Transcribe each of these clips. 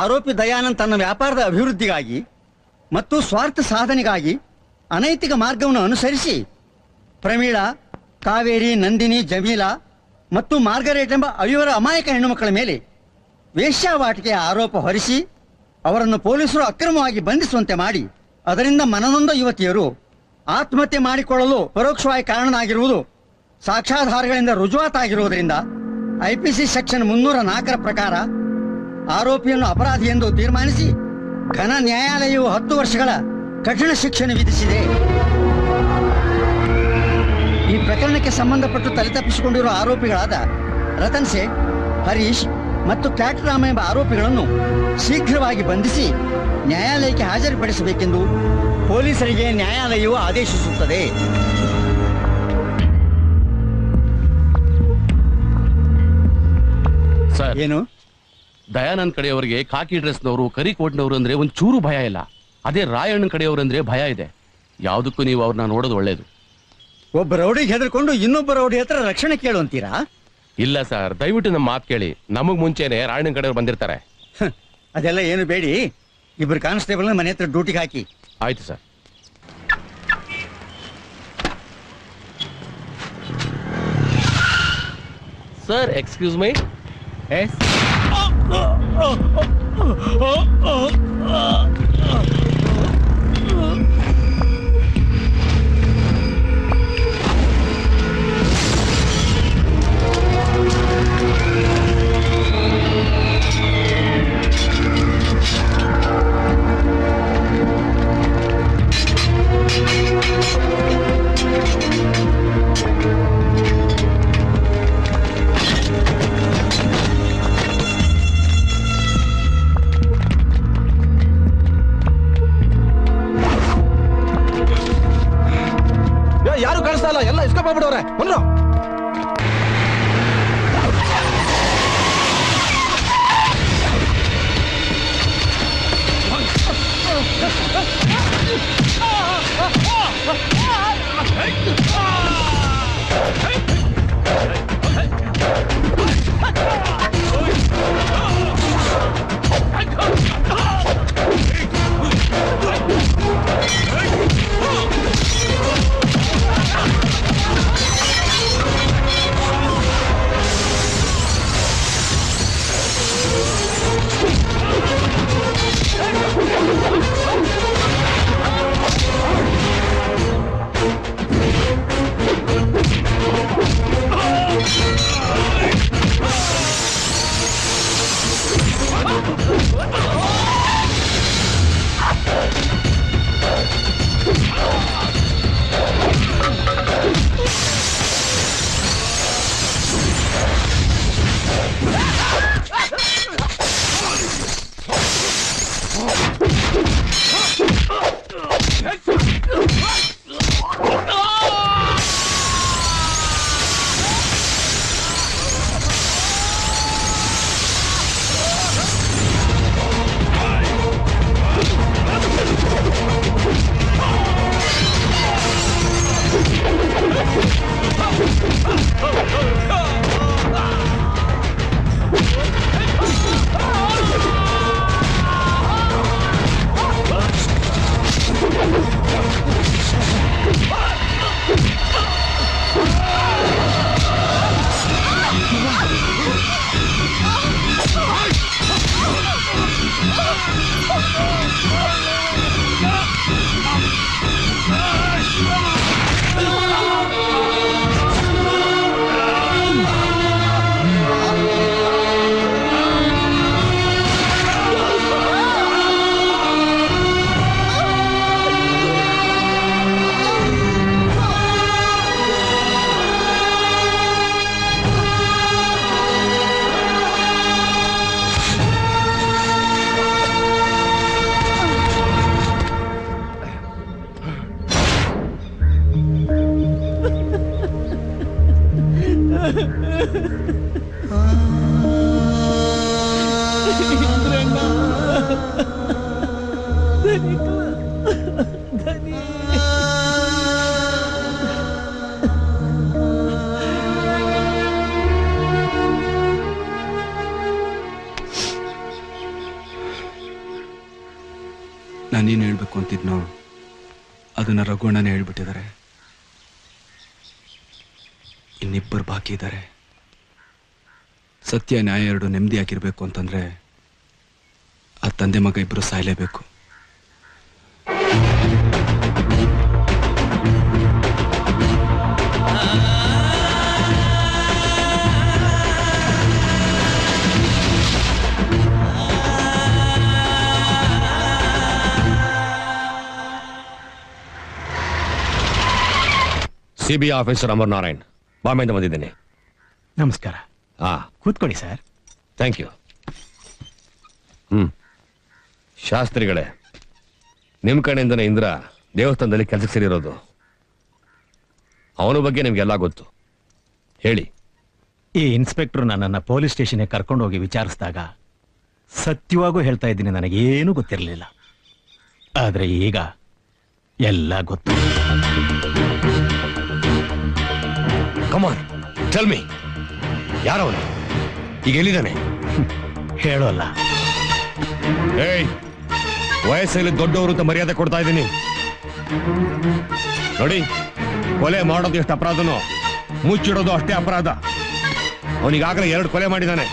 ಆರೋಪಿ ದಯಾನಂದ್ ತನ್ನ ವ್ಯಾಪಾರದ ಅಭಿವೃದ್ಧಿಗಾಗಿ ಮತ್ತು ಸ್ವಾರ್ಥ ಸಾಧನೆಗಾಗಿ ಅನೈತಿಕ ಮಾರ್ಗವನ್ನು ಅನುಸರಿಸಿ ಪ್ರಮೀಳಾ, ಕಾವೇರಿ, ನಂದಿನಿ, ಜಮೀಲಾ ಮತ್ತು ಮಾರ್ಗರೇಟ್ ಎಂಬ 5 ಅಮಾಯಕ ಹೆಣ್ಣುಮಕ್ಕಳ ಮೇಲೆ ವೇಶ್ಯಾವಾಟಿಕೆಯ ಆರೋಪ ಹೊರಿಸಿ ಅವರನ್ನು ಪೊಲೀಸರು ಅಕ್ರಮವಾಗಿ ಬಂಧಿಸುವಂತೆ ಮಾಡಿ ಅದರಿಂದ ಮನನೊಂದ ಯುವತಿಯರು ಆತ್ಮಹತ್ಯೆ ಮಾಡಿಕೊಳ್ಳಲು ಪರೋಕ್ಷವಾಗಿ ಕಾರಣನಾಗಿರುವುದು ಸಾಕ್ಷ್ಯಾಧಾರಗಳಿಂದ ರುಜುವಾತಾಗಿರುವುದರಿಂದ ಐಪಿಸಿ ಸೆಕ್ಷನ್ 304 ಪ್ರಕಾರ ಆರೋಪಿಯನ್ನು ಅಪರಾಧಿ ಎಂದು ತೀರ್ಮಾನಿಸಿ ಘನ ನ್ಯಾಯಾಲಯವು 10 ವರ್ಷಗಳ ಕಠಿಣ ಶಿಕ್ಷೆ ವಿಧಿಸಿದೆ. ಈ ಪ್ರಕರಣಕ್ಕೆ ಸಂಬಂಧಪಟ್ಟು ತಲೆತಪ್ಪಿಸಿಕೊಂಡಿರುವ ಆರೋಪಿಗಳಾದ ರತನ್ ಸೇಠ್, ಹರೀಶ್ ಮತ್ತು ಕ್ಯಾಟರಾಮ್ ಎಂಬ ಆರೋಪಿಗಳನ್ನು ಶೀಘ್ರವಾಗಿ ಬಂಧಿಸಿ ನ್ಯಾಯಾಲಯಕ್ಕೆ ಹಾಜರುಪಡಿಸಬೇಕೆಂದು ಪೊಲೀಸರಿಗೆ ನ್ಯಾಯಾಲಯವು ಆದೇಶಿಸುತ್ತದೆ. ಸರ್, ಏನು? ದಯಾನಂದ್ ಕಡೆಯವರಿಗೆ ಕಾಕಿ ಡ್ರೆಸ್ನವರು, ಕರಿ ಕೋಟ್ನವರು ಅಂದ್ರೆ ಒಂಚೂರು ಭಯ ಇಲ್ಲ. ಅದೇ ರಾಯಣ್ಣನ ಕಡೆಯವರಂದ್ರೆ ಭಯ ಇದೆ. ಯಾವುದಕ್ಕೂ ನೀವು ಅವ್ರನ್ನ ನೋಡೋದು ಒಳ್ಳೇದು. ಒಬ್ಬ ರೌಡಿಗೆ ಹೆದರ್ಕೊಂಡು ಇನ್ನೊಬ್ಬ ರೌಡಿ ಹತ್ರ ರಕ್ಷಣೆ ಕೇಳುವಂತೀರಾ? ಇಲ್ಲ ಸರ್, ದಯವಿಟ್ಟು ನಮ್ಮ ಮಾತು ಕೇಳಿ. ನಮಗ್ ಮುಂಚೆನೆ ರಾಯಣ್ಣನ ಕಡೆಯವ್ರು ಬಂದಿರ್ತಾರೆ. ಅದೆಲ್ಲ ಏನು ಬೇಡಿ, ಇಬ್ಬರು ಕಾನ್ಸ್ಟೇಬಲ್ ಮನೆ ಹತ್ರ ಡ್ಯೂಟಿಗೆ ಹಾಕಿ. ಆಯ್ತು ಸರ್. ಸರ್, ಎಕ್ಸ್ಕ್ಯೂಸ್ ಮೈ. ಯಾರು ಕಾಣಿಸ್ತಾ ಇಲ್ಲ, ಎಲ್ಲ ಎಸ್ಕೇಪ್ ಆಗ್ಬಿಡವ್ರೆ. ಬಂದ್ರು. ನಾನೇನು ಹೇಳ್ಬೇಕು ಅಂತಿದ್ನೋ ಅದನ್ನ ರಘುವಣ್ಣನೇ ಹೇಳ್ಬಿಟ್ಟಿದ್ದಾರೆ. ಇನ್ನಿಬ್ಬರು ಬಾಕಿ ಇದ್ದಾರೆ. ಸತ್ಯ ನ್ಯಾಯ ಎರಡು ನೆಮ್ಮದಿಯಾಗಿರ್ಬೇಕು ಅಂತಂದ್ರೆ ಆ ತಂದೆ ಮಗ ಇಬ್ಬರು ಸಾಯಲೇಬೇಕು. ಸಿಬಿಐ ಆಫೀಸರ್ ಅಮರನಾರಾಯಣ್, ಬಾಂಬೆಯಿಂದ ಬಂದಿದ್ದೇನೆ. ನಮಸ್ಕಾರ. ಕೂತ್ಕೊಳ್ಳಿ ಸರ್. Thank you. ಶಾಸ್ತ್ರಿಗಳೇ, ನಿಮ್ಮ ಕಡೆಯಿಂದನೇ ಇಂದ್ರ ದೇವಸ್ಥಾನದಲ್ಲಿ ಕೆಲಸಕ್ಕೆ ಸೇರಿರೋದು. ಅವನ ಬಗ್ಗೆ ನಿಮ್ಗೆಲ್ಲ ಗೊತ್ತು. ಹೇಳಿ. ಈ ಇನ್ಸ್ಪೆಕ್ಟರ್ ನನ್ನನ್ನು ಪೊಲೀಸ್ ಸ್ಟೇಷನ್ಗೆ ಕರ್ಕೊಂಡು ಹೋಗಿ ವಿಚಾರಿಸಿದಾಗ ಸತ್ಯವಾಗೂ ಹೇಳ್ತಾ ಇದ್ದೀನಿ, ನನಗೇನು ಗೊತ್ತಿರಲಿಲ್ಲ. ಆದ್ರೆ ಈಗ ಎಲ್ಲ ಗೊತ್ತು. ಕಮಾನ್, ಟೆಲ್ ಮೀ, ಯಾರವನು? ಈಗ ಎಲ್ಲಿದ್ದಾನೆ? ಹೇಳೋಲ್ಲ. ಏಯ್, ವಯಸ್ಸಲ್ಲಿ ದೊಡ್ಡವರು ಅಂತ ಮರ್ಯಾದೆ ಕೊಡ್ತಾ ಇದ್ದೀನಿ. ನೋಡಿ, ಕೊಲೆ ಮಾಡೋದು ಎಷ್ಟು ಅಪರಾಧನೋ ಮುಚ್ಚಿಡೋದು ಅಷ್ಟೇ ಅಪರಾಧ. ಅವನಿಗಾಗಲೇ 2 ಕೊಲೆ ಮಾಡಿದ್ದಾನೆ.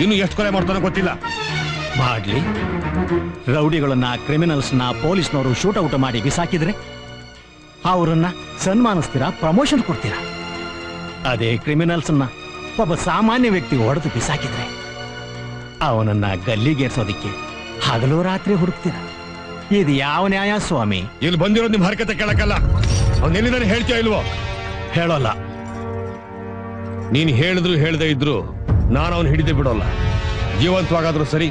ಇನ್ನು ಎಷ್ಟು ಕೊಲೆ ಮಾಡ್ತಾನೋ ಗೊತ್ತಿಲ್ಲ. ಮಾಡ್ಲಿ. ರೌಡಿಗಳನ್ನ, ಕ್ರಿಮಿನಲ್ಸ್ನ ಪೊಲೀಸ್ನವರು ಶೂಟೌಟ್ ಮಾಡಿ ಬಿಸಾಕಿದ್ರೆ ಅವರನ್ನ ಸನ್ಮಾನಿಸ್ತೀರಾ, ಪ್ರಮೋಷನ್ ಕೊಡ್ತೀರಾ? ಅದೇ ಕ್ರಿಮಿನಲ್ಸ್ನ ಒಬ್ಬ ಸಾಮಾನ್ಯ ವ್ಯಕ್ತಿ ಹೊಡೆದು ಬಿಸಾಕಿದ್ರೆ ಅವನನ್ನ ಗಲ್ಲಿಗೇರ್ಸೋದಿಕ್ಕೆ ಹಗಲು ರಾತ್ರಿ ಹುಡುಕ್ತೀರ. ಇದು ಯಾವ ನ್ಯಾಯ ಸ್ವಾಮಿ? ಇಲ್ಲಿ ಬಂದಿರೋದು ನಿಮ್ ಹರಕತೆ ಕೇಳಕ್ಕಲ್ಲ. ಅವನೆಲ್ಲಿದ್ದಾನೆ ಹೇಳ್ತೀಯ ಇಲ್ವೋ? ಹೇಳೋಲ್ಲ. ನೀನ್ ಹೇಳಿದ್ರು ಹೇಳ್ದೆ ಇದ್ರು ನಾನು ಅವನು ಹಿಡಿದೇ ಬಿಡೋಲ್ಲ. ಜೀವಂತವಾಗಾದ್ರೂ ಸರಿ,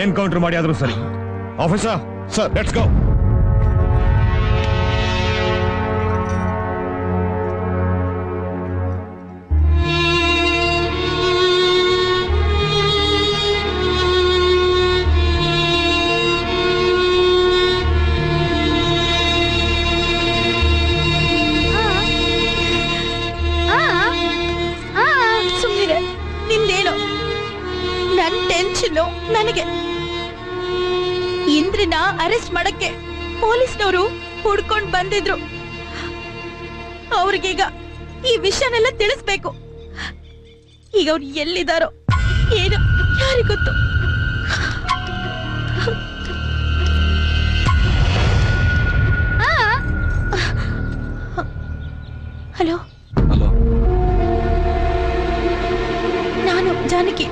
ಎನ್ಕೌಂಟರ್ ಮಾಡಿ ಆದ್ರೂ ಸರಿ. Officer, sir, let's go. ನನಗೆ ಇಂದ್ರನ ಅರೆಸ್ಟ್ ಮಾಡಕ್ಕೆ ಪೊಲೀಸ್ನವರು ಹುಡ್ಕೊಂಡ್ ಬಂದಿದ್ರು. ಅವ್ರಿಗೀಗ ಈ ವಿಷಯನೆಲ್ಲ ತಿಳಿಸ್ಬೇಕು. ಈಗ ಅವ್ರು ಎಲ್ಲಿದಾರೋ ಏನು ಯಾರಿಗೊತ್ತು. ಹಲೋ. ಹಲೋ, ನಾನು ಜಾನಕಿ.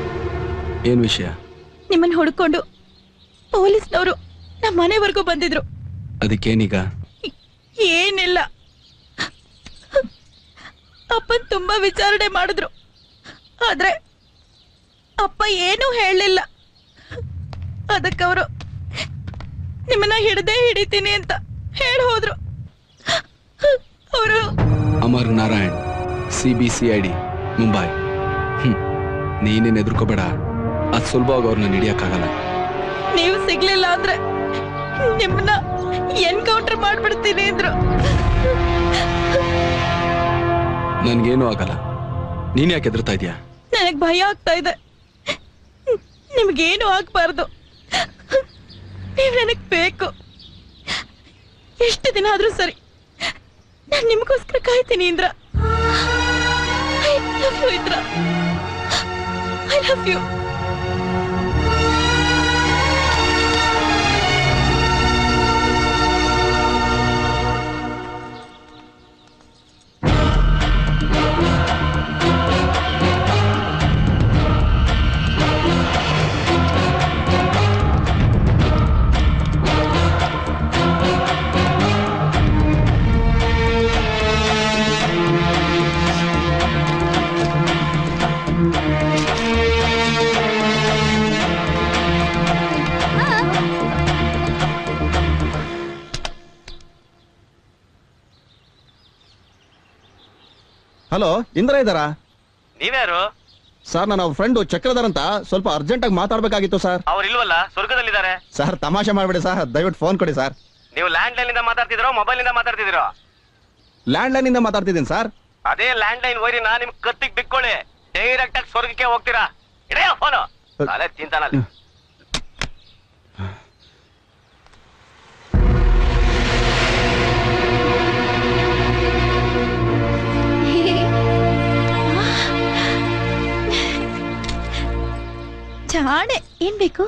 ಏನ್ ವಿಷಯ? ನಿಮ್ಮನ್ನ ಹುಡ್ಕೊಂಡು ಪೊಲೀಸ್ನವರು ನಮ್ಮ ಮನೆವರೆಗೂ ಬಂದಿದ್ರು. ಅದಕ್ಕೇನೀಗ? ಏನಿಲ್ಲ, ಅಪ್ಪನ್ ತುಂಬಾ ವಿಚಾರಣೆ ಮಾಡಿದ್ರು. ಆದ್ರೆ ಅಪ್ಪ ಏನೂ ಹೇಳಲಿಲ್ಲ. ಅದಕ್ಕವರು ನಿಮ್ಮನ್ನ ಹಿಡಿತೀನಿ ಅಂತ ಹೇಳಿ ಹೋದ್ರು. ಅವರು ಅಮರ್ ನಾರಾಯಣ್, CBCID, ಮುಂಬೈ. ನೀನೇನ್ ಎದುರ್ಕೋಬೇಡ, ಅದ್ ಸುಲಭವಾಗಿ ಅವ್ರನ್ನ ಹಿಡಿಯಕ್ಕಾಗಲ್ಲ. ನೀವು ಸಿಗ್ಲಿಲ್ಲ ಅಂದ್ರೆ ನಿಮ್ಮನ್ನ ಎನ್ಕೌಂಟರ್ ಮಾಡ್ಬಿಡ್ತೀನಿ ಅಂದ್ರು. ನನ್ಗೇನು ಆಗಲ್ಲ. ನೀನ್ ಯಾಕೆ ಎದುರ್ತಾ ಇದೀಯಾ? ನನಗ್ ಭಯ ಆಗ್ತಾ ಇದೆ. ನಿಮ್ಗೇನು ಆಗ್ಬಾರ್ದು. ನೀವ್ ನನಗ್ ಬೇಕು. ಎಷ್ಟು ದಿನ ಆದ್ರೂ ಸರಿ, ನಾನ್ ನಿಮ್ಗೋಸ್ಕರ ಕಾಯ್ತೀನಿ Indra. I love you Indra. I love you. Hello, Indra ಇದ್ದಾರಾ? ನೀವ್ಯಾರು? ಸರ್, ನನ್ನ ಫ್ರೆಂಡ್ ಚಕ್ರಧರ್ ಅಂತ, ಸ್ವಲ್ಪ ಅರ್ಜೆಂಟ್ ಆಗಿ ಮಾತಾಡ್ಬೇಕಾಗಿತ್ತು ಸರ್. ಅವ್ರು ಇಲ್ವಲ್ಲ, ಸ್ವರ್ಗದಲ್ಲಿದ್ದಾರೆ. ಸರ್, ತಮಾಷೆ ಮಾಡ್ಬೇಡಿ ಸರ್, ದಯವಿಟ್ಟು ಫೋನ್ ಕೊಡಿ ಸರ್. ನೀವು ಲ್ಯಾಂಡ್ ಲೈನ್ ಇಂದ ಮಾತಾಡ್ತಿದ್ರೋ ಮೊಬೈಲ್ ಇಂದ ಮಾತಾಡ್ತಿದ್ದೀರೋ? ಲ್ಯಾಂಡ್ ಲೈನ್ ಇಂದ ಮಾತಾಡ್ತಿದ್ದೀನಿ ಸರ್. ಅದೇ ಲ್ಯಾಂಡ್ ಲೈನ್ ವೈರಿನ ನಿಮ್ ಕತ್ತಿಗೆ ಬಿಕ್ಕೊಳ್ಳಿ, ಡೈರೆಕ್ಟ್ ಆಗಿ ಸ್ವರ್ಗಕ್ಕೆ ಹೋಗ್ತೀರಾ. ಇಡೆಯ ಫೋನು, ತಲೆ ತಿಂತಾನಲ್ಲಿ. ಚಾಣೆ ಏನ್ ಬೇಕು?